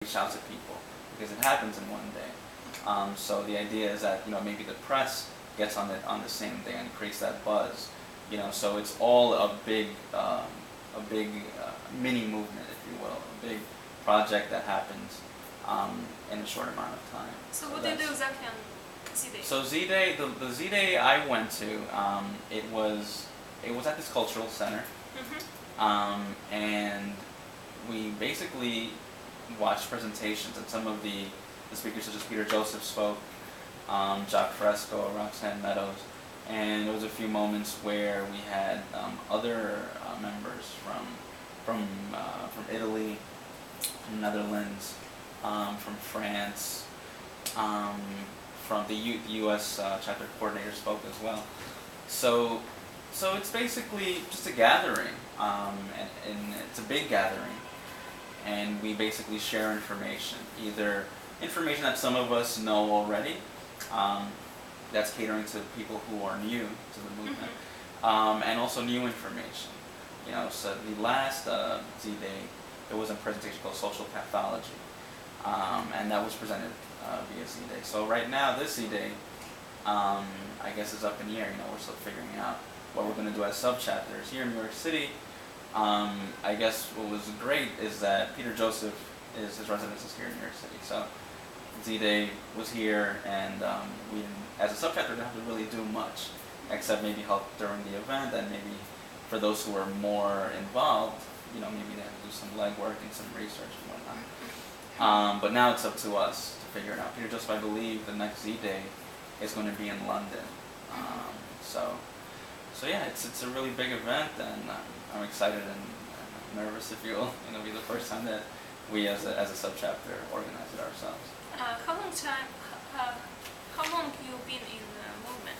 reach out to people because it happens in one day. So the idea is that maybe the press gets on the same day and creates that buzz. So it's all a big mini movement, if you will, a big project that happens in a short amount of time. So what do you do exactly on Z-Day? So Z-Day, the Z-Day I went to, it was at this cultural center, and we basically watched presentations, and some of the speakers such as Peter Joseph spoke, Jacques Fresco, Roxanne Meadows, and there was a few moments where we had other members from Italy, from Netherlands, from France, from the U.S. Chapter coordinator spoke as well. So it's basically just a gathering, and it's a big gathering, and we basically share information, either information that some of us know already, that's catering to people who are new to the movement, and also new information. So the last Z-Day, there was a presentation called Social Pathology, and that was presented via Z-Day. So right now, this Z-Day, I guess is up in the air. We're still figuring out what we're going to do as sub-chapters. Here in New York City, I guess what was great is that Peter Joseph, his residence is here in New York City. So Z-Day was here, and we, as a sub-chapter, didn't have to really do much, except maybe help during the event, and maybe for those who are more involved, maybe they have to do some legwork and some research and whatnot. But now it's up to us to figure it out. Peter Joseph, I believe, the next Z-Day is going to be in London. So yeah, it's a really big event, and I'm excited and nervous, if you will. It'll be the first time that we, as a sub-chapter, organize it ourselves. How long you been in the movement?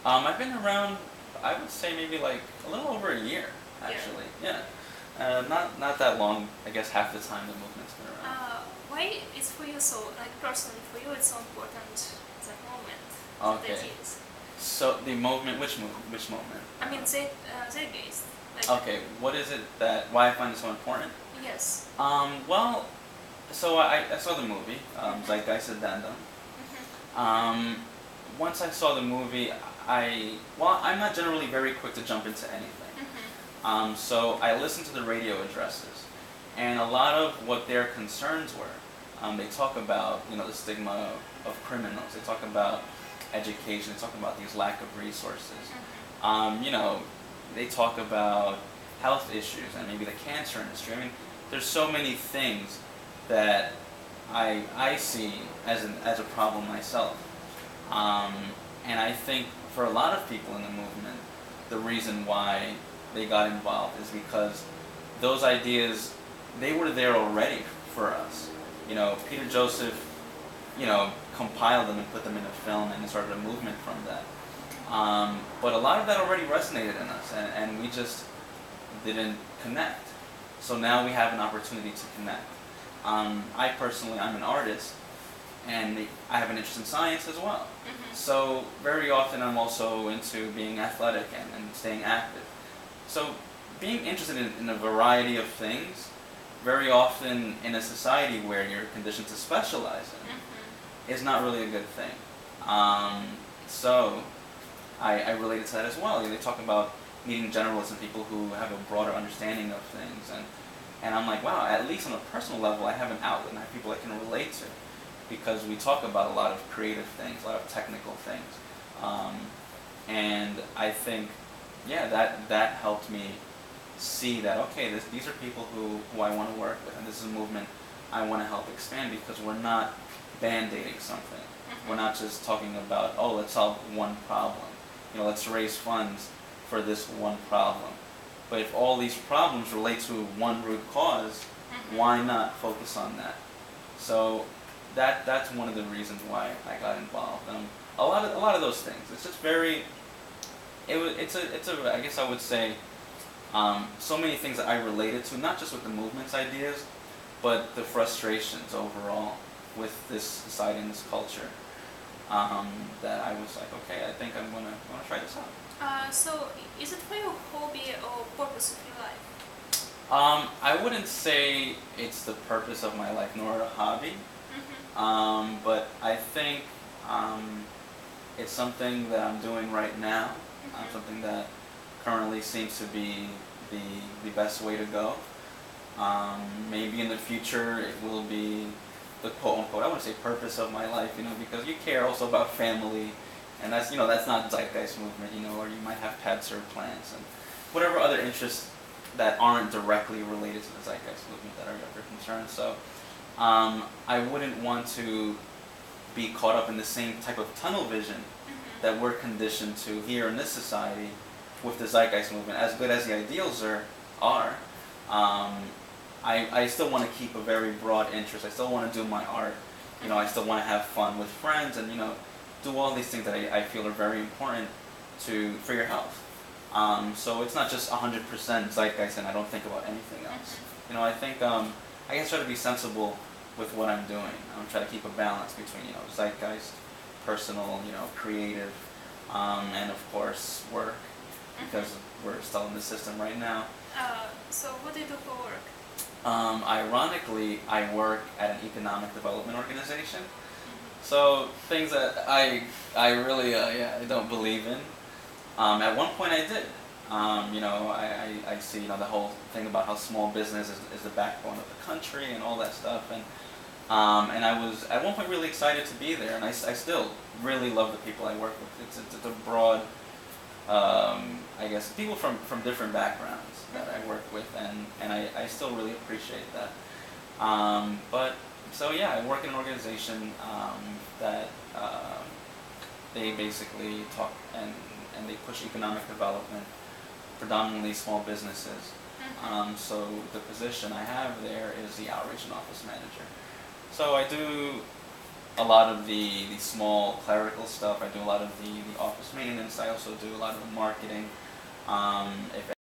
I've been around, I would say maybe like a little over a year, actually. Yeah. Not that long. I guess half the time the movement's been around. Why is for you so, personally for you, it's so important, that moment? Okay. That is? So the movement, which movement? I mean, Zeitgeist. Okay, what is it why I find it so important? Yes. Well, so I saw the movie, Zeitgeist Addendum. Once I saw the movie, I'm not generally very quick to jump into anything. So I listened to the radio addresses, and a lot of what their concerns were, they talk about, the stigma of criminals. They talk about education. They talk about these lack of resources. They talk about health issues and maybe the cancer industry. I mean, there's so many things that I see as a problem myself. And I think for a lot of people in the movement, the reason why they got involved is because those ideas, they were there already for us. Peter Joseph, compiled them and put them in a film, and started a movement from that. But a lot of that already resonated in us, and we just didn't connect. So now we have an opportunity to connect. I personally, I'm an artist, and I have an interest in science as well. So very often I'm also into being athletic and staying active. So being interested in a variety of things, very often in a society where you're conditioned to specialize in, is not really a good thing. So I related to that as well. They talk about needing generalists and people who have a broader understanding of things, and I'm like, wow, at least on a personal level, I have an outlet and I have people I can relate to, because we talk about a lot of creative things, a lot of technical things, and I think, yeah, that helped me see that, okay, these are people who I want to work with, and this is a movement I want to help expand, because we're not band-aiding something. We're not just talking about, oh, let's solve one problem. Let's raise funds for this one problem. But if all these problems relate to one root cause, why not focus on that? So that's one of the reasons why I got involved. A lot of those things. It's just very. It's a I guess I would say, so many things that I related to, not just with the movement's ideas, but the frustrations overall with this society and this culture. That I was like, okay, I think I'm gonna try this out. So is it for your hobby or purpose of your life? I wouldn't say it's the purpose of my life nor a hobby, but I think it's something that I'm doing right now, something that currently seems to be the, the best way to go. Maybe in the future it will be the quote unquote, I wouldn't say purpose of my life, because you care also about family, and that's, that's not Zeitgeist movement, or you might have pets or plants and whatever other interests that aren't directly related to the Zeitgeist movement that are your concerns. So I wouldn't want to be caught up in the same type of tunnel vision that we're conditioned to here in this society with the Zeitgeist movement. As good as the ideals are, I still want to keep a very broad interest. I still want to do my art. I still want to have fun with friends and, do all these things that I feel are very important for your health. So it's not just 100% Zeitgeist and I don't think about anything else. I think, I guess try to be sensible with what I'm doing. I'm trying to keep a balance between, Zeitgeist, personal, creative, and of course work, because we're still in the system right now. So what do you do for work? Ironically, I work at an economic development organization. So things that I really I don't believe in. At one point I did. I see the whole thing about how small business is the backbone of the country and all that stuff, and I was at one point really excited to be there, and I still really love the people I work with. It's a broad, I guess, people from different backgrounds that I work with, and I still really appreciate that. But so yeah, I work in an organization that they basically talk and they push economic development, predominantly small businesses. So the position I have there is the outreach and office manager. So I do a lot of the small clerical stuff. I do a lot of the office maintenance. I also do a lot of the marketing. If